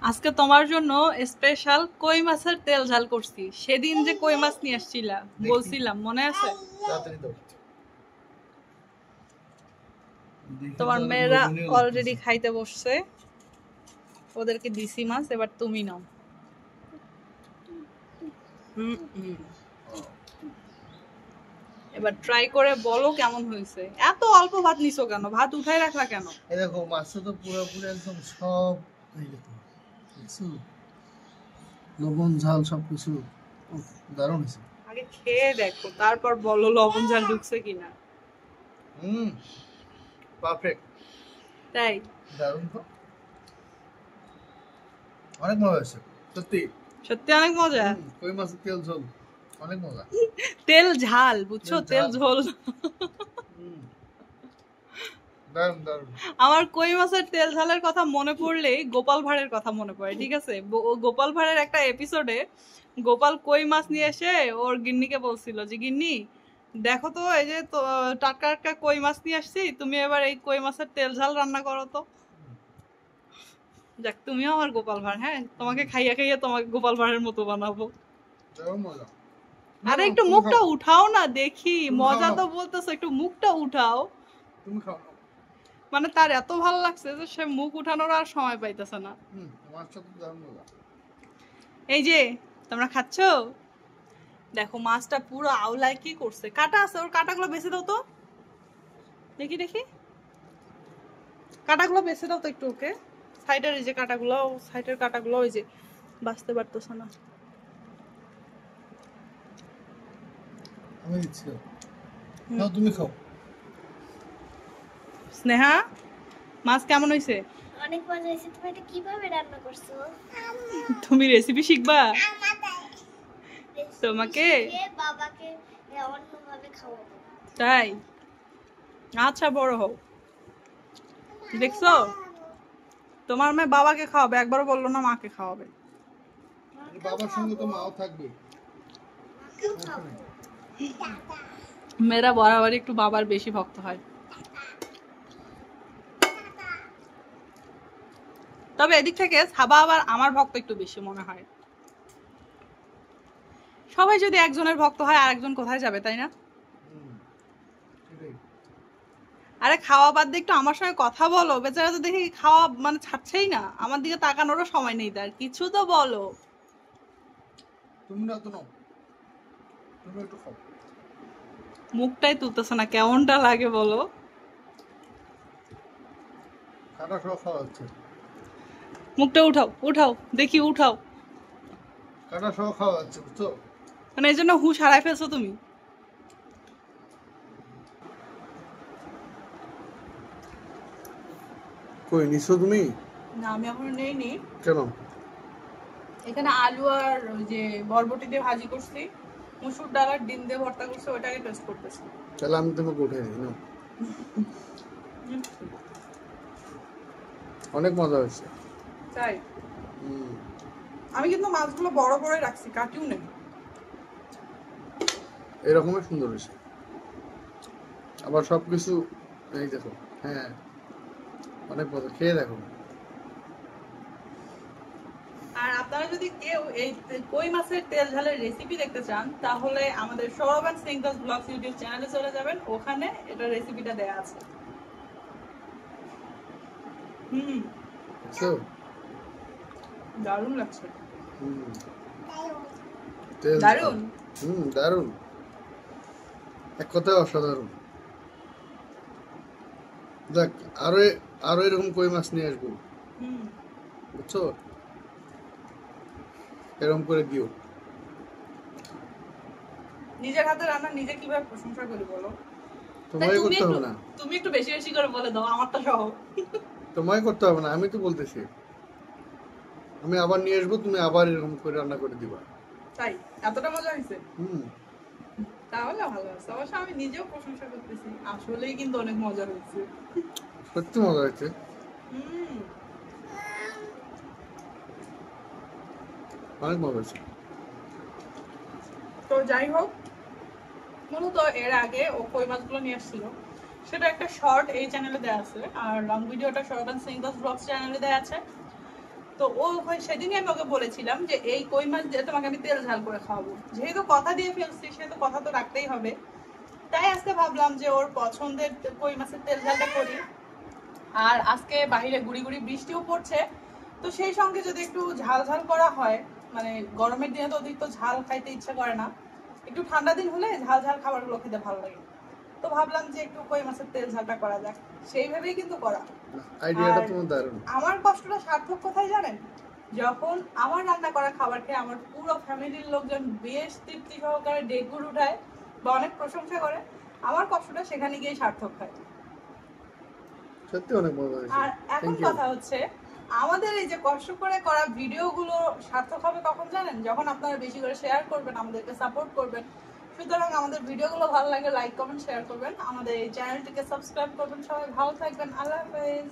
আজকে তোমার জন্য স্পেশাল কই মাছের তেল ঝাল করছি। সেদিন যে কই মাছ নিয়ে আসছিলা বলছিলাম, মনে আছে? তোমার মেয়েরা অলরেডি খাইতে বসছে, ওদেরকে দিছি মাছ, এবার তুমি নাও। এবার ট্রাই করে বলো কেমন হয়েছে। এত অল্প ভাত নিছো কেন? ভাত উঠাই রাখলা কেন? এই দেখো মাছটা তো পুরোপুরি একদম সব হয়ে গেছে, লবণ ঝাল সবকিছু দারুণ হয়েছে। আগে খেয়ে দেখো, তারপর বলো লবণ ঝাল ঢুকছে কিনা। পারফেক্ট। তাই দারুণ তো, অনেক মজা হয়েছে সত্যি সত্যি অনেক মজা। কই মাছের তেল ঝোল অনেক মজা। তেল ঝাল বুঝছো, তেল ঝোল। দারুণ দারুণ। আমার কই মাছের তেল ঝালের কথা মনে পড়লেই গোপাল ভাঁড়ের কথা মনে পড়ে। ঠিক আছে, গোপাল ভাঁড়ের একটা এপিসোডে গোপাল কই মাছ নিয়ে এসে ওর গিন্নিকে বলছিল যে, গিন্নি দেখো তো, এই যে টাটকা টাটকা কই মাছ নিয়ে আসছি, তুমি এবার এই কই মাছের তেল ঝাল রান্না করো তো। যাক, তুমিও আমার গোপাল ভাঁড়। হ্যাঁ, তোমাকে খাইয়া খাইয়া তোমাকে গোপাল ভাঁড়ের মতো বানাবো। আরে একটু মুখটা উঠাও না দেখি, মজা তো বলতেছো, একটু মুখটা উঠাও। তুমি খাও। মানে তার এত ভালো লাগছে যে সে মুখ উঠানোর আর সময় পাইতেছে না। এই যে তোমরা খাচ্ছো, দেখো মাছটা পুরো আওলায় কি করছে, কাটা আছে, ওর কাটাগুলো বেছে দাও তো, দেখি দেখি, কাটাগুলো বেছে দাও তো একটু ওকে। সাইডের এই যে কাটাগুলো, সাইডের কাটাগুলো ওই যে বাঁচতে পারতেছে না। আমি দিচ্ছি, নাও তুমি খাও। স্নেহা, মাছ কেমন হইছে? অনেক মজা হয়েছে। তুমি এটা কিভাবে রান্না করছো? তুমি রেসিপি শিখবা? তোমাকে বাবাকে অন্যভাবে খাওয়াবো। তাই? আচ্ছা, বড় হও। দেখছো, তোমার মেয়ে বাবাকে খাওয়াবে, একবারও বললো না মাকে খাওয়াবে। বাবার সঙ্গে তো মাও থাকবে। মেয়েরা বরাবরই একটু বাবার বেশি ভক্ত হয়। তবে এদিক থেকে সাবা আবার আমার ভক্ত একটু বেশি মনে হয়। সবাই যদি একজনের ভক্ত হয়, আর একজন কোথায় যাবে, তাই না? আরে খাওয়া বাদ দিয়ে একটু আমার সঙ্গে কথা বলো। বেচারা তো দেখি খাওয়া মানে ছাড়ছেই না, আমার দিকে তাকানোরও সময় নেই তার। কিছু তো বলো। তুমি না তো নাও, তুমি একটু খাও। মুখটাই তুলতেছ না, কেমনটা লাগে বলো? কাটা সহ খাওয়া হচ্ছে। মুখটা উঠাও, উঠাও দেখি, উঠাও। কাটা সহ খাওয়া হচ্ছে, বুঝছো? মানে এই জন্য হুঁশ হারাই ফেলছো তুমি। কই নিছো তুমি? না, আমি এখনো নেইনি। কেন? এখানে আলু আর ওই যে বরবটি দিয়ে ভাজি করছি, মসুর ডাল আর ডিম দিয়ে ভর্তা করছি, ওটাকে টেস্ট করতেছি। তাহলে আমি তোমাকে উঠে দিই না। অনেক মজা হয়েছে। তাই? আমি কিন্তু মাছগুলো বড় বড় রাখছি, কাটিও নেই। এরকমই সুন্দর হয়েছে। আবার সবকিছু এই দেখো, হ্যাঁ অনেক মজা, খেয়ে দেখো। আর আপনারা যদি কেউ এই কই মাছের তেল ঝালের রেসিপি দেখতে চান, তাহলে আমাদের Sourav and singles blogs YouTube চ্যানেলে চলে যাবেন, ওখানে এটা রেসিপিটা দেয়া আছে। দারুণ লাগছে। দারুণ। দারুণ, এক কথায় অসাধারণ। দেখ, আরো আরো এরকম কই মাছ নিয়ে আসবো, বুঝছো? এরকম করে দিও। নিজের হাতে রান্না নিজে কিভাবে প্রশংসা করি বলো? তোমায় করতে হবে না, তুমি একটু বেশি বেশি করে বলে দাও, আমারটা সহ। তোমায় করতে হবে না, আমি তো বলতেছি। আমি আবার নিয়ে আসবো, তুমি আবার এরকম করে রান্না করে দিবা। তাই? এতটা মজা হয়েছে? তাহলে ভালো আছে। অবশ্য আমি নিজেও প্রশংসা করতেছি, আসলেই কিন্তু অনেক মজা হয়েছে। সত্যি মজা হয়েছে। অনেক মজা হয়েছে। তো যাই হোক, মূলত এর আগে ও কই মাছগুলো নিয়ে আসছিল, সেটা একটা শর্ট এই চ্যানেলে দেওয়া আছে, আর লং ভিডিওটা সৌরভ এন্ড সিঙ্গলস ব্লগস চ্যানেলে দেওয়া আছে। তো সেদিনই আমি ওকে বলেছিলাম যে এই কই মাছ দিয়ে তোমাকে আমি তেল ঝাল করে খাওয়াবো, যেহেতু কথা দিয়ে ফেলছি সেহেতু কথা তো রাখতেই হবে। তাই আজকে ভাবলাম যে ওর পছন্দের কই মাছের তেল ঝালটা করি। আর আজকে বাইরে গুড়ি গুড়ি বৃষ্টিও পড়ছে, তো সেই সঙ্গে যদি একটু ঝাল ঝাল করা হয়, মানে গরমের দিনে তো অতিরিক্ত ঝাল খাইতে ইচ্ছা করে না, একটু ঠান্ডা দিন হলে ঝাল ঝাল খাবারগুলো খেতে ভালো লাগে। তো ভাবলাম যে একটু কই মাছের তেল ঝালটা করা যাক, সেইভাবেই কিন্তু করা। আইডিয়াটা আর তোমার দারুণ। আমার কষ্টটা সার্থক কোথায় জানেন? যখন আমার রান্না করা খাবার খেয়ে আমার পুরো ফ্যামিলির লোকজন বেশ তৃপ্তি সহকারে ডেকুর উঠায় বা অনেক প্রশংসা করে, আমার কষ্টটা সেখানে গিয়ে সার্থক হয়। সত্যি অনেক মজা হয়েছে। আর এখন থ্যাংক ইউ। কথা হচ্ছে, আমাদের এই যে কষ্ট করে করা ভিডিওগুলো সার্থক হবে কখন জানেন? যখন আপনারা বেশি করে শেয়ার করবেন, আমাদেরকে সাপোর্ট করবেন। সুতরাং আমাদের ভিডিওগুলো ভালো লাগে লাইক কমেন্ট শেয়ার করবেন, আমাদের এই চ্যানেলটিকে সাবস্ক্রাইব করবেন। সবাই ভালো থাকবেন, আল্লাহ হাফেজ।